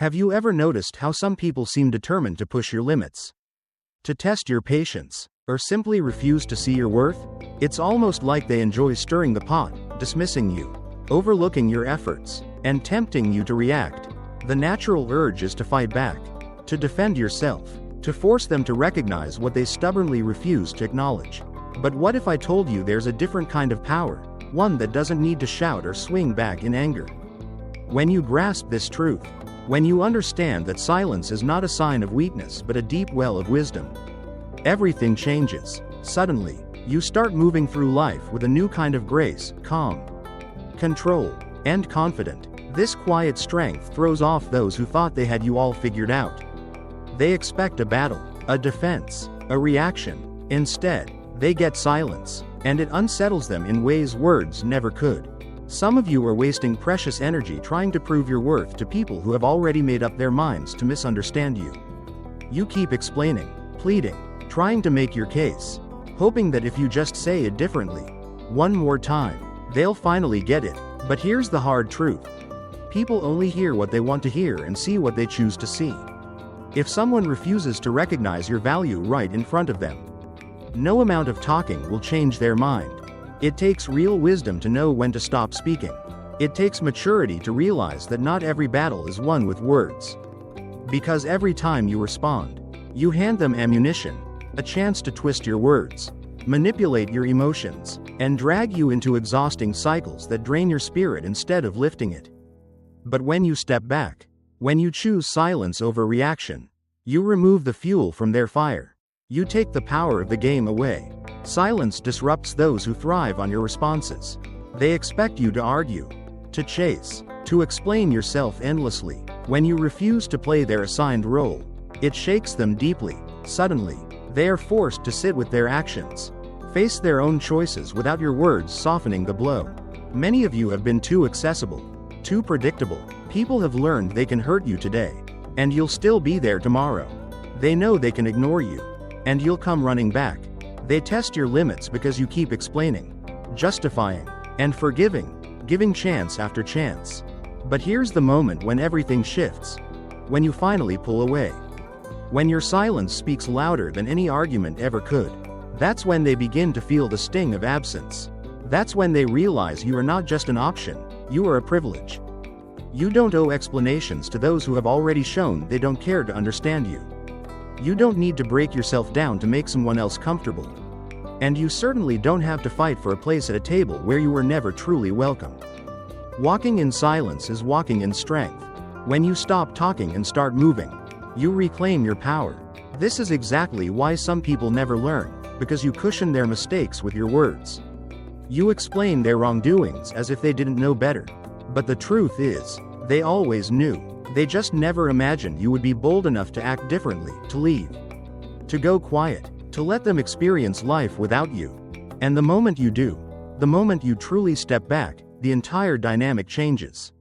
Have you ever noticed how some people seem determined to push your limits, to test your patience, or simply refuse to see your worth? It's almost like they enjoy stirring the pot, dismissing you, overlooking your efforts, and tempting you to react. The natural urge is to fight back, to defend yourself, to force them to recognize what they stubbornly refuse to acknowledge. But what if I told you there's a different kind of power, one that doesn't need to shout or swing back in anger? When you grasp this truth, when you understand that silence is not a sign of weakness but a deep well of wisdom, everything changes. Suddenly, you start moving through life with a new kind of grace, calm, control, and confident. This quiet strength throws off those who thought they had you all figured out. They expect a battle, a defense, a reaction. Instead, they get silence, and it unsettles them in ways words never could. Some of you are wasting precious energy trying to prove your worth to people who have already made up their minds to misunderstand you. You keep explaining, pleading, trying to make your case, hoping that if you just say it differently, one more time, they'll finally get it. But here's the hard truth. People only hear what they want to hear and see what they choose to see. If someone refuses to recognize your value right in front of them, no amount of talking will change their mind. It takes real wisdom to know when to stop speaking. It takes maturity to realize that not every battle is won with words. Because every time you respond, you hand them ammunition, a chance to twist your words, manipulate your emotions, and drag you into exhausting cycles that drain your spirit instead of lifting it. But when you step back, when you choose silence over reaction, you remove the fuel from their fire. You take the power of the game away. Silence disrupts those who thrive on your responses. They expect you to argue, to chase, to explain yourself endlessly. When you refuse to play their assigned role, it shakes them deeply. Suddenly, they are forced to sit with their actions, face their own choices without your words softening the blow. Many of you have been too accessible, too predictable. People have learned they can hurt you today, and you'll still be there tomorrow. They know they can ignore you, and you'll come running back. They test your limits because you keep explaining, justifying, and forgiving, giving chance after chance. But here's the moment when everything shifts. When you finally pull away. When your silence speaks louder than any argument ever could. That's when they begin to feel the sting of absence. That's when they realize you are not just an option, you are a privilege. You don't owe explanations to those who have already shown they don't care to understand you. You don't need to break yourself down to make someone else comfortable. And you certainly don't have to fight for a place at a table where you were never truly welcome. Walking in silence is walking in strength. When you stop talking and start moving, you reclaim your power. This is exactly why some people never learn, because you cushion their mistakes with your words. You explain their wrongdoings as if they didn't know better. But the truth is, they always knew. They just never imagined you would be bold enough to act differently, to leave, to go quiet, to let them experience life without you. And the moment you do, the moment you truly step back, the entire dynamic changes.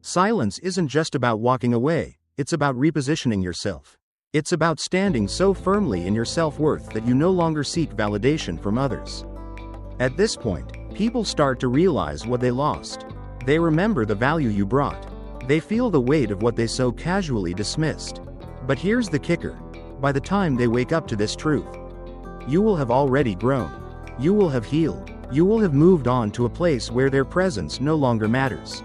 Silence isn't just about walking away, it's about repositioning yourself. It's about standing so firmly in your self-worth that you no longer seek validation from others. At this point, people start to realize what they lost. They remember the value you brought. They feel the weight of what they so casually dismissed. But here's the kicker. By the time they wake up to this truth, you will have already grown. You will have healed. You will have moved on to a place where their presence no longer matters.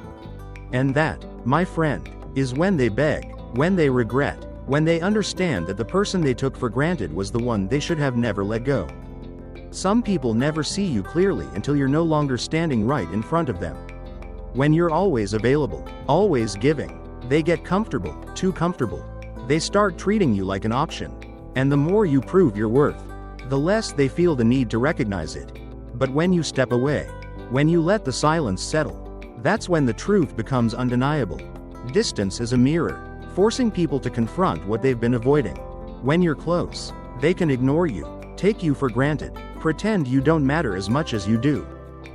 And that, my friend, is when they beg, when they regret, when they understand that the person they took for granted was the one they should have never let go. Some people never see you clearly until you're no longer standing right in front of them. When you're always available, always giving, they get comfortable, too comfortable. They start treating you like an option. And the more you prove your worth, the less they feel the need to recognize it. But when you step away, when you let the silence settle, that's when the truth becomes undeniable. Distance is a mirror, forcing people to confront what they've been avoiding. When you're close, they can ignore you, take you for granted, pretend you don't matter as much as you do.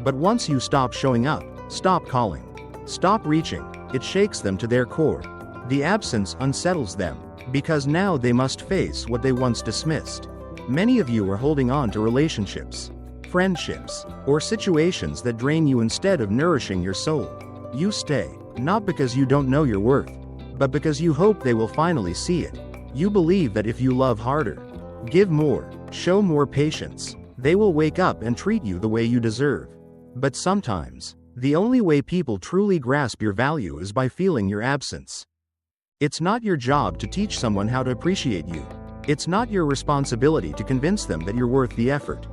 But once you stop showing up, stop calling, stop reaching, it shakes them to their core. The absence unsettles them, because now they must face what they once dismissed. Many of you are holding on to relationships, friendships, or situations that drain you instead of nourishing your soul. You stay, not because you don't know your worth, but because you hope they will finally see it. You believe that if you love harder, give more, show more patience, they will wake up and treat you the way you deserve. But sometimes, the only way people truly grasp your value is by feeling your absence. It's not your job to teach someone how to appreciate you. It's not your responsibility to convince them that you're worth the effort.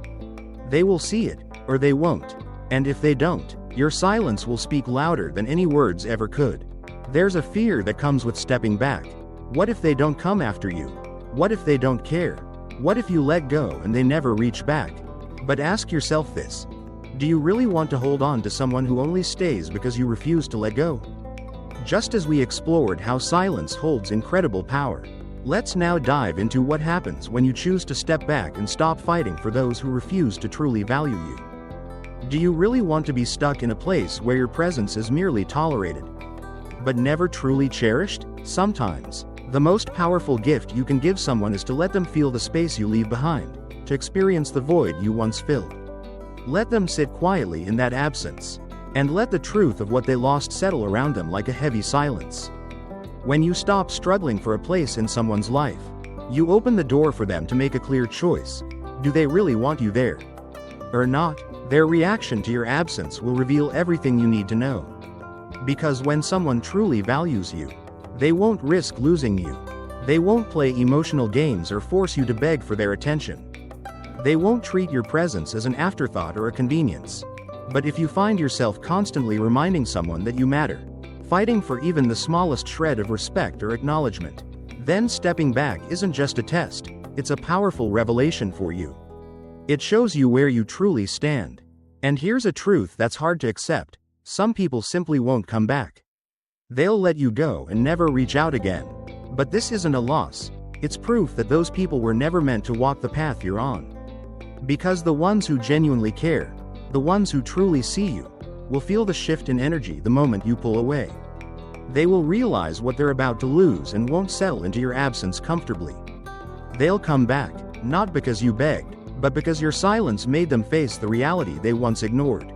They will see it, or they won't. And if they don't, your silence will speak louder than any words ever could. There's a fear that comes with stepping back. What if they don't come after you? What if they don't care? What if you let go and they never reach back? But ask yourself this. Do you really want to hold on to someone who only stays because you refuse to let go? Just as we explored how silence holds incredible power, let's now dive into what happens when you choose to step back and stop fighting for those who refuse to truly value you. Do you really want to be stuck in a place where your presence is merely tolerated, but never truly cherished? Sometimes, the most powerful gift you can give someone is to let them feel the space you leave behind, to experience the void you once filled. Let them sit quietly in that absence, and let the truth of what they lost settle around them like a heavy silence. When you stop struggling for a place in someone's life, you open the door for them to make a clear choice. Do they really want you there? Or not? Their reaction to your absence will reveal everything you need to know. Because when someone truly values you, they won't risk losing you. They won't play emotional games or force you to beg for their attention. They won't treat your presence as an afterthought or a convenience. But if you find yourself constantly reminding someone that you matter, fighting for even the smallest shred of respect or acknowledgement, then stepping back isn't just a test, it's a powerful revelation for you. It shows you where you truly stand. And here's a truth that's hard to accept: some people simply won't come back. They'll let you go and never reach out again. But this isn't a loss, it's proof that those people were never meant to walk the path you're on. Because the ones who genuinely care, the ones who truly see you, will feel the shift in energy the moment you pull away. They will realize what they're about to lose and won't settle into your absence comfortably. They'll come back, not because you begged, but because your silence made them face the reality they once ignored.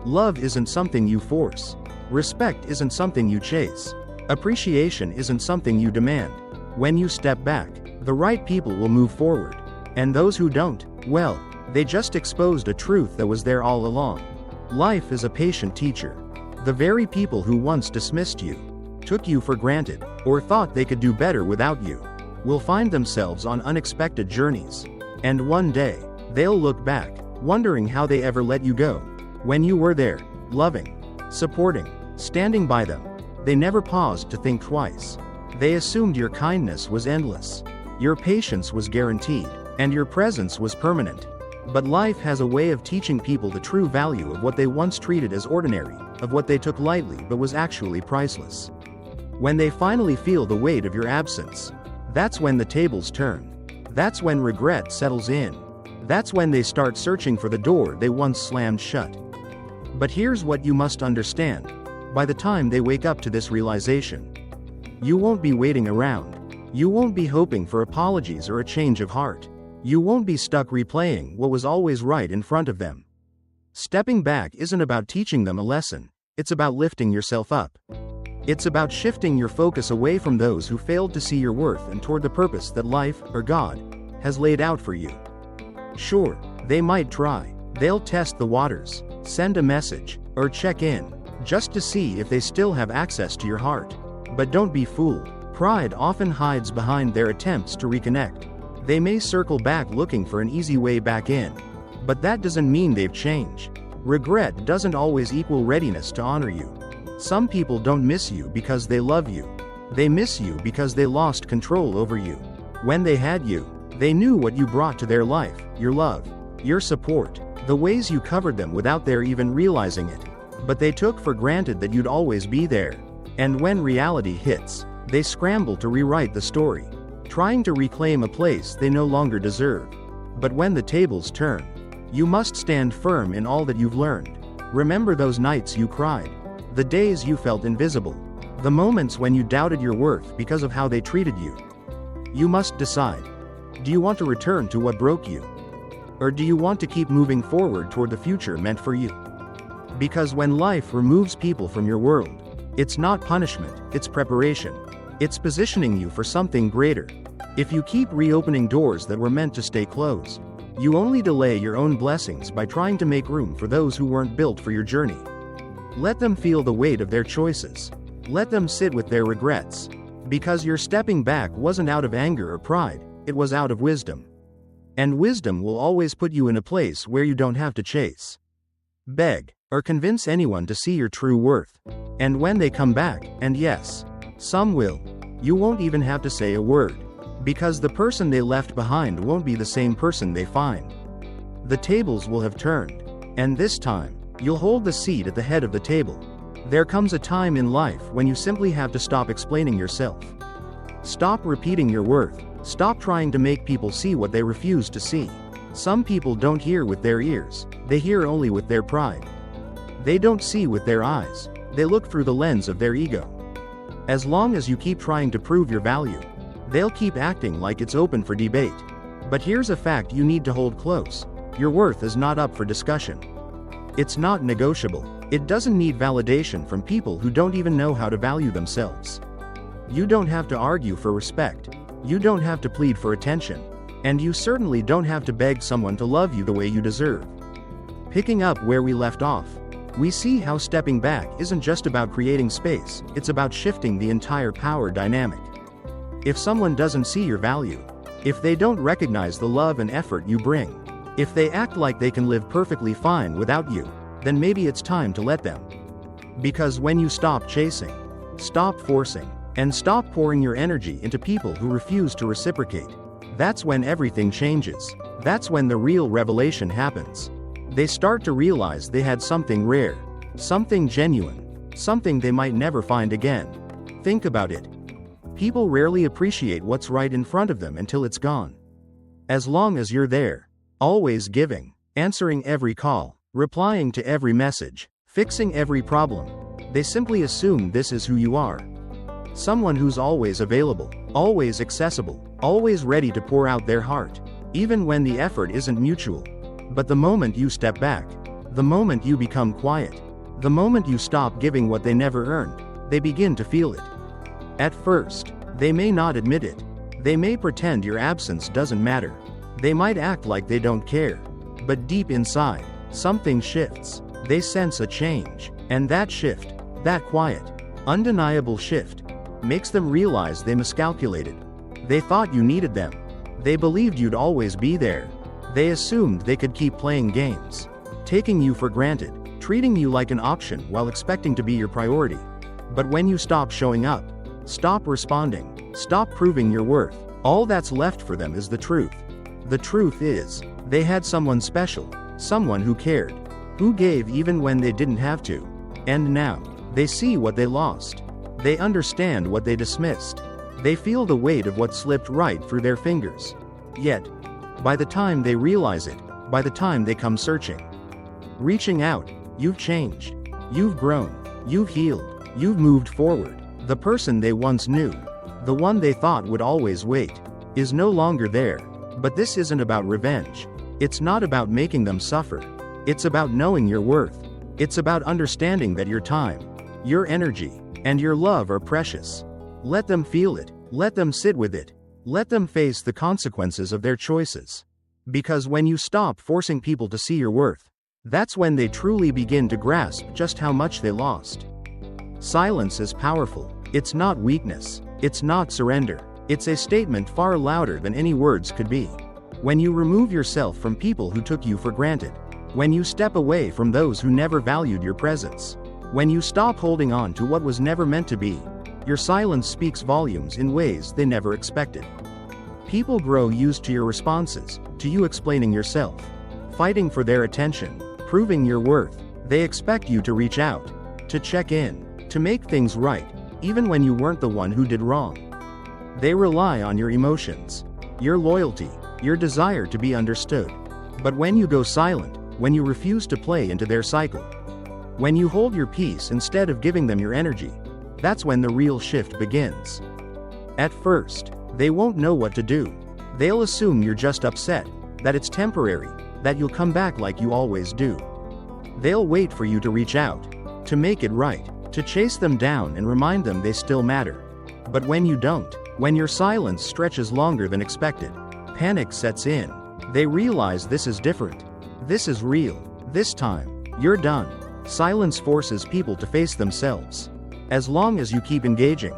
Love isn't something you force. Respect isn't something you chase. Appreciation isn't something you demand. When you step back, the right people will move forward. And those who don't, well, they just exposed a truth that was there all along. Life is a patient teacher. The very people who once dismissed you, took you for granted, or thought they could do better without you, will find themselves on unexpected journeys. And one day, they'll look back, wondering how they ever let you go. When you were there, loving, supporting, standing by them, they never paused to think twice. They assumed your kindness was endless, your patience was guaranteed, and your presence was permanent. But life has a way of teaching people the true value of what they once treated as ordinary, of what they took lightly but was actually priceless. When they finally feel the weight of your absence, that's when the tables turn. That's when regret settles in. That's when they start searching for the door they once slammed shut. But here's what you must understand. By the time they wake up to this realization, you won't be waiting around. You won't be hoping for apologies or a change of heart. You won't be stuck replaying what was always right in front of them. Stepping back isn't about teaching them a lesson, it's about lifting yourself up. It's about shifting your focus away from those who failed to see your worth and toward the purpose that life, or God, has laid out for you. Sure, they might try. They'll test the waters, send a message, or check in, just to see if they still have access to your heart. But don't be fooled. Pride often hides behind their attempts to reconnect. They may circle back looking for an easy way back in. But that doesn't mean they've changed. Regret doesn't always equal readiness to honor you. Some people don't miss you because they love you. They miss you because they lost control over you. When they had you, they knew what you brought to their life, your love, your support, the ways you covered them without their even realizing it. But they took for granted that you'd always be there. And when reality hits, they scramble to rewrite the story, trying to reclaim a place they no longer deserve. But when the tables turn, you must stand firm in all that you've learned. Remember those nights you cried, the days you felt invisible, the moments when you doubted your worth because of how they treated you. You must decide. Do you want to return to what broke you? Or do you want to keep moving forward toward the future meant for you? Because when life removes people from your world, it's not punishment, it's preparation. It's positioning you for something greater. If you keep reopening doors that were meant to stay closed, you only delay your own blessings by trying to make room for those who weren't built for your journey. Let them feel the weight of their choices. Let them sit with their regrets. Because your stepping back wasn't out of anger or pride, it was out of wisdom. And wisdom will always put you in a place where you don't have to chase, beg, or convince anyone to see your true worth. And when they come back, and yes, some will, you won't even have to say a word. Because the person they left behind won't be the same person they find. The tables will have turned. And this time, you'll hold the seat at the head of the table. There comes a time in life when you simply have to stop explaining yourself. Stop repeating your worth. Stop trying to make people see what they refuse to see. Some people don't hear with their ears, they hear only with their pride. They don't see with their eyes, they look through the lens of their ego. As long as you keep trying to prove your value, they'll keep acting like it's open for debate. But here's a fact you need to hold close: your worth is not up for discussion. It's not negotiable. It doesn't need validation from people who don't even know how to value themselves. You don't have to argue for respect. You don't have to plead for attention. And you certainly don't have to beg someone to love you the way you deserve. Picking up where we left off, we see how stepping back isn't just about creating space, it's about shifting the entire power dynamic. If someone doesn't see your value, if they don't recognize the love and effort you bring, if they act like they can live perfectly fine without you, then maybe it's time to let them. Because when you stop chasing, stop forcing, and stop pouring your energy into people who refuse to reciprocate, that's when everything changes. That's when the real revelation happens. They start to realize they had something rare, something genuine, something they might never find again. Think about it. People rarely appreciate what's right in front of them until it's gone. As long as you're there, always giving, answering every call, replying to every message, fixing every problem, they simply assume this is who you are. Someone who's always available, always accessible, always ready to pour out their heart, even when the effort isn't mutual. But the moment you step back, the moment you become quiet, the moment you stop giving what they never earned, they begin to feel it. At first, they may not admit it. They may pretend your absence doesn't matter. They might act like they don't care. But deep inside, something shifts. They sense a change. And that shift, that quiet, undeniable shift, makes them realize they miscalculated. They thought you needed them. They believed you'd always be there. They assumed they could keep playing games, taking you for granted, treating you like an option while expecting to be your priority. But when you stop showing up, stop responding, stop proving your worth, all that's left for them is the truth. The truth is, they had someone special, someone who cared, who gave even when they didn't have to. And now, they see what they lost. They understand what they dismissed. They feel the weight of what slipped right through their fingers. Yet, by the time they realize it, by the time they come searching, reaching out, you've changed. You've grown. You've healed. You've moved forward. The person they once knew, the one they thought would always wait, is no longer there. But this isn't about revenge. It's not about making them suffer. It's about knowing your worth. It's about understanding that your time, your energy, and your love are precious. Let them feel it. Let them sit with it. Let them face the consequences of their choices. Because when you stop forcing people to see your worth, that's when they truly begin to grasp just how much they lost. Silence is powerful. It's not weakness. It's not surrender. It's a statement far louder than any words could be. When you remove yourself from people who took you for granted, when you step away from those who never valued your presence, when you stop holding on to what was never meant to be, your silence speaks volumes in ways they never expected. People grow used to your responses, to you explaining yourself, fighting for their attention, proving your worth. They expect you to reach out, to check in, to make things right, even when you weren't the one who did wrong. They rely on your emotions, your loyalty, your desire to be understood. But when you go silent, when you refuse to play into their cycle, when you hold your peace instead of giving them your energy, that's when the real shift begins. At first, they won't know what to do. They'll assume you're just upset, that it's temporary, that you'll come back like you always do. They'll wait for you to reach out, to make it right, to chase them down and remind them they still matter. But when you don't, when your silence stretches longer than expected, panic sets in. They realize this is different. This is real. This time, you're done. Silence forces people to face themselves. As long as you keep engaging,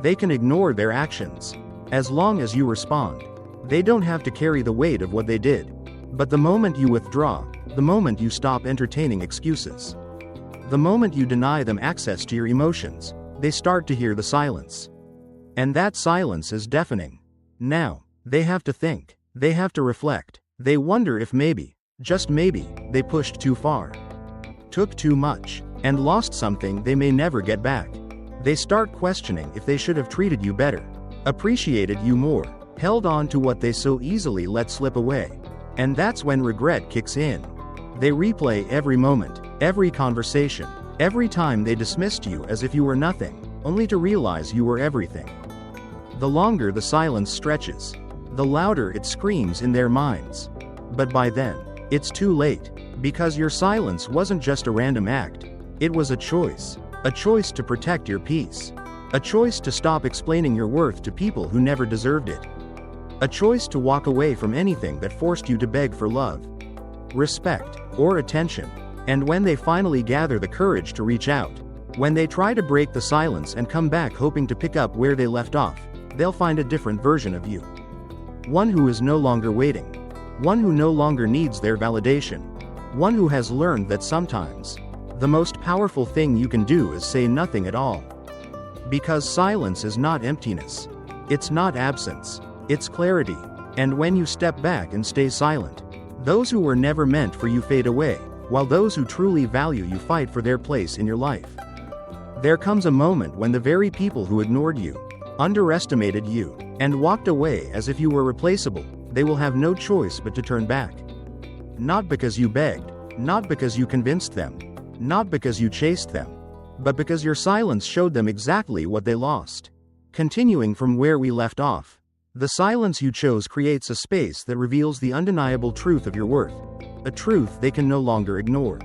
they can ignore their actions. As long as you respond, they don't have to carry the weight of what they did. But the moment you withdraw, the moment you stop entertaining excuses, the moment you deny them access to your emotions, they start to hear the silence. And that silence is deafening. Now, they have to think. They have to reflect. They wonder if maybe, just maybe, they pushed too far, took too much, and lost something they may never get back. They start questioning if they should have treated you better, appreciated you more, held on to what they so easily let slip away. And that's when regret kicks in. They replay every moment, every conversation, every time they dismissed you as if you were nothing, only to realize you were everything. The longer the silence stretches, the louder it screams in their minds. But by then, it's too late, because your silence wasn't just a random act. It was a choice to protect your peace, a choice to stop explaining your worth to people who never deserved it, a choice to walk away from anything that forced you to beg for love, respect, or attention. And when they finally gather the courage to reach out, when they try to break the silence and come back hoping to pick up where they left off, they'll find a different version of you. One who is no longer waiting. One who no longer needs their validation. One who has learned that sometimes, the most powerful thing you can do is say nothing at all. Because silence is not emptiness. It's not absence. It's clarity. And when you step back and stay silent, those who were never meant for you fade away, while those who truly value you fight for their place in your life. There comes a moment when the very people who ignored you, underestimated you, and walked away as if you were replaceable, they will have no choice but to turn back. Not because you begged, not because you convinced them, not because you chased them, but because your silence showed them exactly what they lost. Continuing from where we left off, the silence you chose creates a space that reveals the undeniable truth of your worth, a truth they can no longer ignore.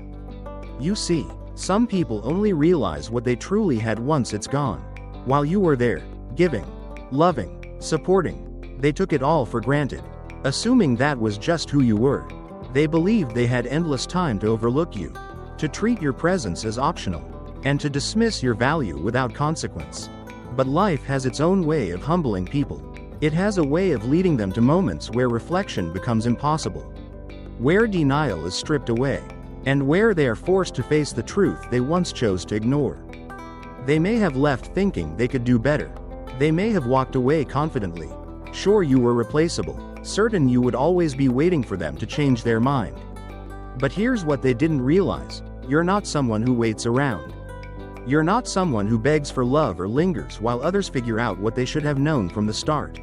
You see, some people only realize what they truly had once it's gone. While you were there, giving, loving, supporting, they took it all for granted, assuming that was just who you were. They believed they had endless time to overlook you, to treat your presence as optional, and to dismiss your value without consequence. But life has its own way of humbling people. It has a way of leading them to moments where reflection becomes impossible, where denial is stripped away, and where they are forced to face the truth they once chose to ignore. They may have left thinking they could do better. They may have walked away confidently, sure you were replaceable, certain you would always be waiting for them to change their mind. But here's what they didn't realize: you're not someone who waits around. You're not someone who begs for love or lingers while others figure out what they should have known from the start.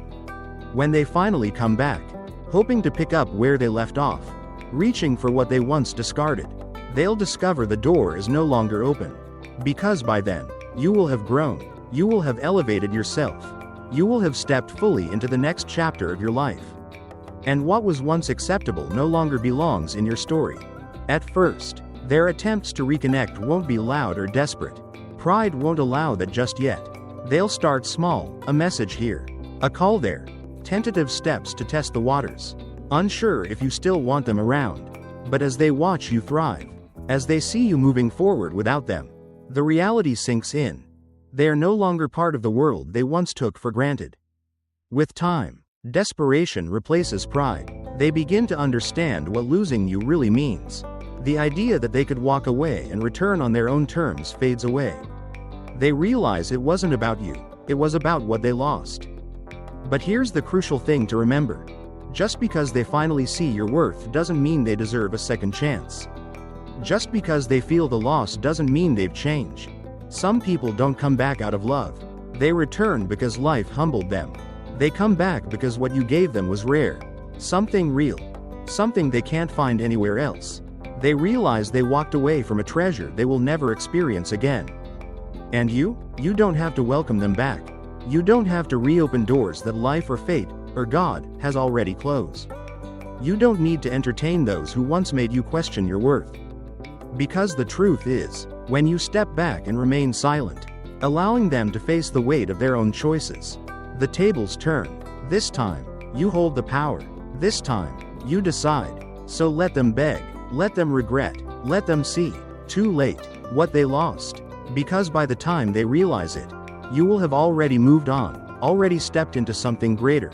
When they finally come back, hoping to pick up where they left off, reaching for what they once discarded, they'll discover the door is no longer open. Because by then, you will have grown, you will have elevated yourself, you will have stepped fully into the next chapter of your life. And what was once acceptable no longer belongs in your story. At first, their attempts to reconnect won't be loud or desperate. Pride won't allow that just yet. They'll start small, a message here, a call there, tentative steps to test the waters, unsure if you still want them around. But as they watch you thrive, as they see you moving forward without them, the reality sinks in. They are no longer part of the world they once took for granted. With time, desperation replaces pride. They begin to understand what losing you really means. The idea that they could walk away and return on their own terms fades away. They realize it wasn't about you, it was about what they lost. But here's the crucial thing to remember. Just because they finally see your worth doesn't mean they deserve a second chance. Just because they feel the loss doesn't mean they've changed. Some people don't come back out of love. They return because life humbled them. They come back because what you gave them was rare. Something real. Something they can't find anywhere else. They realize they walked away from a treasure they will never experience again. And you don't have to welcome them back. You don't have to reopen doors that life or fate, or God, has already closed. You don't need to entertain those who once made you question your worth. Because the truth is, when you step back and remain silent, allowing them to face the weight of their own choices. The tables turn. This time, you hold the power. This time, you decide. So let them beg, let them regret, let them see, too late, what they lost. Because by the time they realize it, you will have already moved on, already stepped into something greater.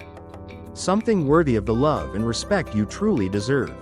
Something worthy of the love and respect you truly deserve.